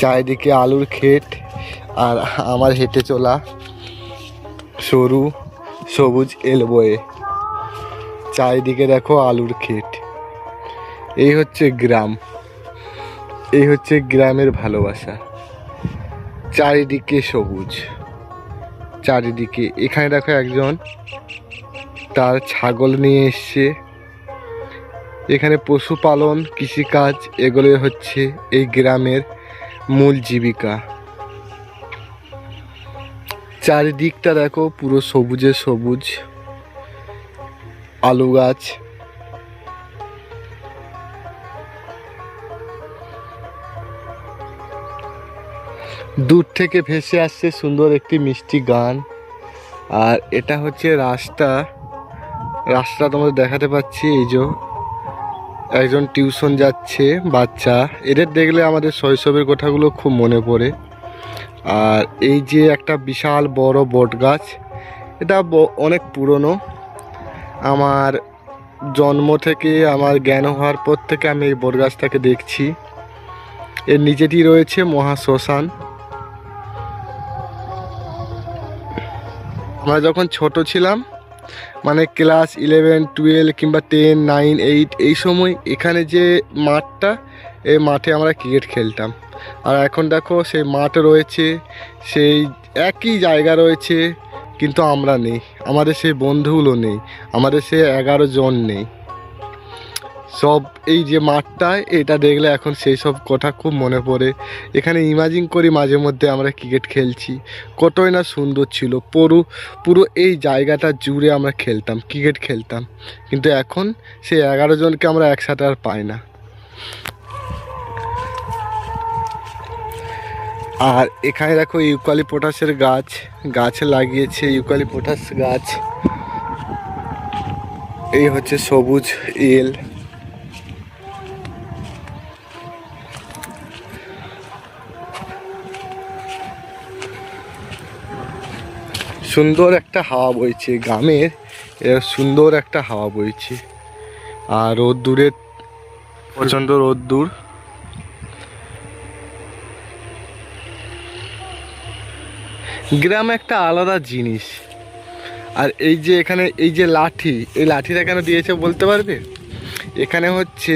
চারিদিকে আলুর ক্ষেত আর আমার হেঁটে চলা সরু সবুজ এলবয়ে। চারিদিকে দেখো আলুর ক্ষেত। এই হচ্ছে গ্রাম, এই হচ্ছে গ্রামের ভালোবাসা। চারিদিকে সবুজ, চারিদিকে। এখানে দেখো একজন তার ছাগল নিয়ে এসছে। এখানে পশুপালন, কৃষিকাজ এগুলো হচ্ছে এই গ্রামের মূল জীবিকা। চারিদিকটা দেখো পুরো সবুজে সবুজ। আলু গাছ, দূর থেকে ভেসে আসছে সুন্দর একটি মিষ্টি গান। আর এটা হচ্ছে রাস্তা, রাস্তা তোমাদের দেখাতে পাচ্ছি। এই যে একজন টিউশন যাচ্ছে বাচ্চা, এদের দেখলে আমাদের শৈশবের কথাগুলো খুব মনে পড়ে। আর এই যে একটা বিশাল বড় বট গাছ, এটা অনেক পুরনো। আমার জন্ম থেকে, আমার জ্ঞান হওয়ার পর থেকে আমি এই বট গাছটাকে দেখছি। এর নিচেটি রয়েছে মহা শ্মশান। আমরা যখন ছোট ছিলাম, মানে ক্লাস 11, 12 কিংবা 10, 9, 8 এই সময় এখানে যে মাঠটা, এই মাঠে আমরা ক্রিকেট খেলতাম। আর এখন দেখো সেই মাঠ রয়েছে, সেই একই জায়গা রয়েছে, কিন্তু আমরা নেই। আমাদের সেই বন্ধুগুলো নেই, আমাদের সেই 11 জন নেই। সব এই যে মাঠটা, এটা দেখলে এখন সেই সব কথা খুব মনে পড়ে। এখানে ইমাজিন করি মাঝে মধ্যে আমরা ক্রিকেট খেলছি, কতই না সুন্দর ছিল। পুরো এই জায়গাটা জুড়ে আমরা খেলতাম, ক্রিকেট খেলতাম। কিন্তু এখন সেই 11 জনকে আমরা একসাথে আর পাই না। আর এখানে দেখো ইউক্যালিপটাসের গাছ লাগিয়েছে, ইউক্যালিপটাস গাছ। এই হচ্ছে সবুজ এল। সুন্দর একটা হাওয়া বইছে গ্রামের, সুন্দর একটা হাওয়া বইছে। আর রোদ্দুরে, প্রচণ্ড রোদ্দুর। গ্রাম একটা আলাদা জিনিস। আর এই যে এখানে এই যে লাঠি, এই লাঠিটা কেন দিয়েছে বলতে পারবে? এখানে হচ্ছে,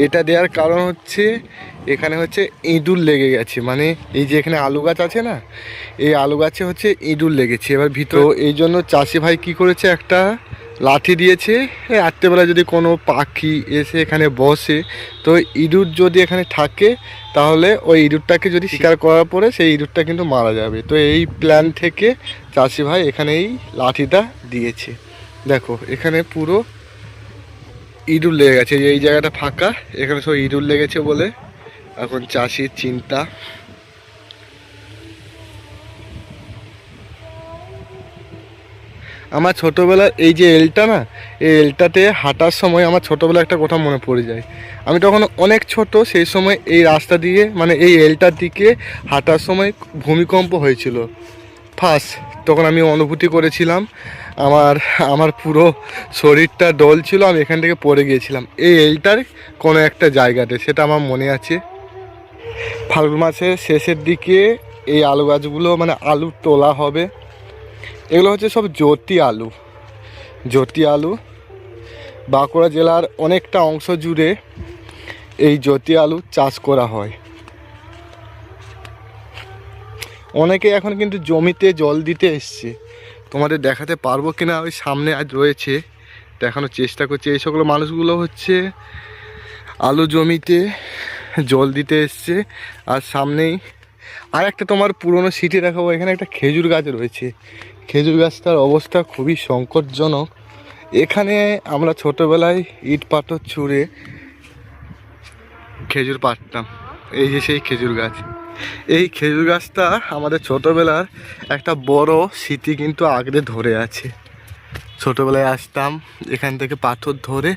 এটা দেওয়ার কারণ হচ্ছে এখানে হচ্ছে ইঁদুর লেগে গেছে। মানে এই যে এখানে আলু গাছ আছে না, এই আলু গাছে হচ্ছে ইঁদুর লেগেছে। এবার ভিতর এই জন্য চাষি ভাই কি করেছে, একটা লাঠি দিয়েছে। রাত্রেবেলা যদি কোনো পাখি এসে এখানে বসে, তো ইঁদুর যদি এখানে থাকে, তাহলে ওই ইঁদুরটাকে যদি শিকার করার পরে সেই ইঁদুরটা কিন্তু মারা যাবে। তো এই প্ল্যান থেকে চাষি ভাই এখানে এই লাঠিটা দিয়েছে। দেখো এখানে পুরো ইঁদুর লেগে গেছে। এই জায়গাটা ফাঁকা, এখানে সব ইঁদুর লেগেছে বলে এখন চাষির চিন্তা। আমার ছোটোবেলার এই যে এলটা না, এই এলটাতে হাঁটার সময় আমার ছোটোবেলার একটা কথা মনে পড়ে যায়। আমি তখন অনেক ছোট, সেই সময় এই রাস্তা দিয়ে, মানে এই এলটার দিকে হাঁটার সময় ভূমিকম্প হয়েছিল ফার্স্ট। তখন আমি অনুভূতি করেছিলাম, আমার পুরো শরীরটা ডলছিল, আমি এখান থেকে পড়ে গিয়েছিলাম এই এলটার কোনো একটা জায়গাতে, সেটা আমার মনে আছে। ফাল্গুন মাসের শেষের দিকে এই আলু গাছগুলো, মানে আলু তোলা হবে। এগুলো হচ্ছে সব জ্যোতি আলু। বাঁকুড়া জেলার অনেকটা অংশ জুড়ে এই জ্যোতি আলু চাষ করা হয়। অনেকে এখন কিন্তু জমিতে জল দিতে এসছে, তোমাদের দেখাতে পারবো কিনা ওই সামনে আজ রয়েছে, দেখানোর চেষ্টা করছি। এই সকল মানুষগুলো হচ্ছে আলু জমিতে জল দিতে এসছে। আর সামনেই আর একটা তোমার পুরনো সিটি দেখাবো। এখানে একটা খেজুর গাছ রয়েছে, খেজুর গাছটার অবস্থা খুবই সংকটজনক। এখানে আমরা ছোটোবেলায় ইট পাথর ছুঁড়ে খেজুর পাড়তাম। এই যে সেই খেজুর গাছ, এই খেজুর গাছটা আমাদের ছোটোবেলার একটা বড় স্মৃতি কিন্তু আঁকড়ে ধরে আছে। ছোটোবেলায় আসতাম, এখান থেকে পাথর ধরে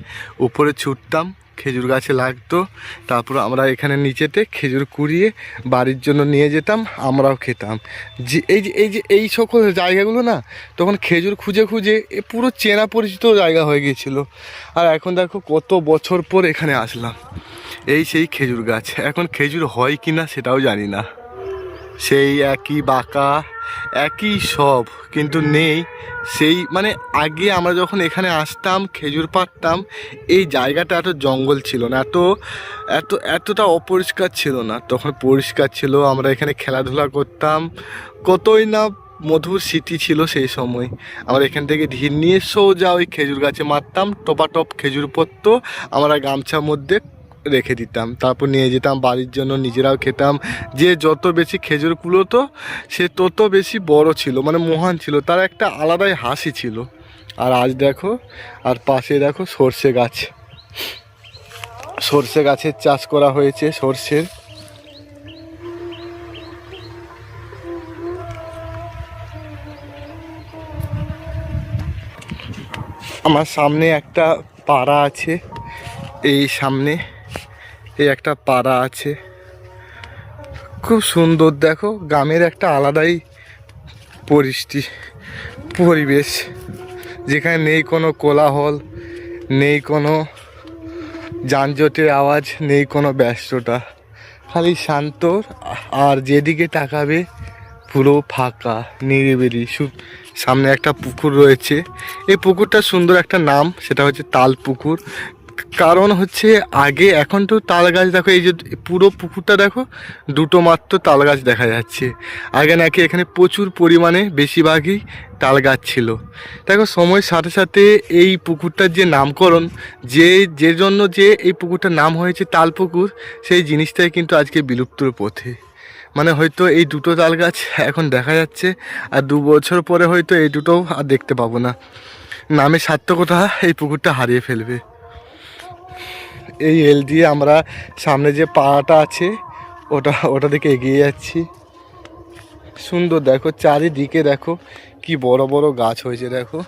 উপরে ছুটতাম, খেজুর গাছে লাগতো, তারপর আমরা এখানে নিচেতে খেজুর কুড়িয়ে বাড়ির জন্য নিয়ে যেতাম, আমরাও খেতাম। যে এই সকল জায়গাগুলো না তখন খেজুর খুঁজে খুঁজে এ পুরো চেনা পরিচিত জায়গা হয়ে গিয়েছিলো। আর এখন দেখো কত বছর পর এখানে আসলাম, এই সেই খেজুর গাছ। এখন খেজুর হয় কি না সেটাও জানি না, সেই একই বাঁকা একই সব, কিন্তু নেই সেই মানে আগে আমরা যখন এখানে আসতাম খেজুর পাড়তাম, এই জায়গাটা এত জঙ্গল ছিল না, এতটা অপরিষ্কার ছিল না, তখন পরিষ্কার ছিল। আমরা এখানে খেলাধুলা করতাম, কতই না মধুর স্মৃতি ছিল সেই সময়। আমরা এখান থেকে ঢিল নিয়ে সোজা ওই খেজুর গাছে মারতাম, টপাটপ খেজুর পড়তো, আমরা গামছার মধ্যে রেখে দিতাম, তারপর নিয়ে যেতাম বাড়ির জন্য, নিজেরাও খেতাম। যে যত বেশি খেজুর কুলোতো সে তত বেশি বড় ছিল, মানে মহান ছিল, তার একটা আলাদাই হাসি ছিল। আর আজ দেখো, আর পাশে দেখো সর্ষে গাছ, সর্ষে গাছের চাষ করা হয়েছে, সর্ষের। আমার সামনে একটা পাড়া আছে, এই সামনে এই একটা পাড়া আছে, খুব সুন্দর। দেখো গ্রামের একটা আলাদাই পরিবেশ, যেখানে নেই কোনো কোলাহল, নেই কোনো যানজটের আওয়াজ, নেই কোনো ব্যস্ততা, খালি শান্ত। আর যেদিকে তাকাবে পুরো ফাঁকা নিরিবিলি। সামনে একটা পুকুর রয়েছে, এই পুকুরটার সুন্দর একটা নাম, সেটা হচ্ছে তাল পুকুর। কারণ হচ্ছে আগে, এখন তো তাল গাছ দেখো, এই যে পুরো পুকুরটা দেখো দুটো মাত্র তাল গাছ দেখা যাচ্ছে। আগে নাকি এখানে প্রচুর পরিমাণে বেশিরভাগই তাল গাছ ছিল। দেখো সময়ের সাথে সাথে এই পুকুরটার যে নামকরণ, যে জন্য যে এই পুকুরটার নাম হয়েছে তাল পুকুর, সেই জিনিসটাই কিন্তু আজকে বিলুপ্তর পথে। মানে হয়তো এই দুটো তাল গাছ এখন দেখা যাচ্ছে, আর 2 বছর পরে হয়তো এই দুটোও আর দেখতে পাবো না। নামের সার্থকতা এই পুকুরটা হারিয়ে ফেলবে। এই এল দিয়ে আমরা সামনে যে পাড়াটা আছে ওটা দিকে এগিয়ে যাচ্ছি। সুন্দর দেখো, চারিদিকে দেখো কি বড় বড় গাছ হয়েছে দেখো।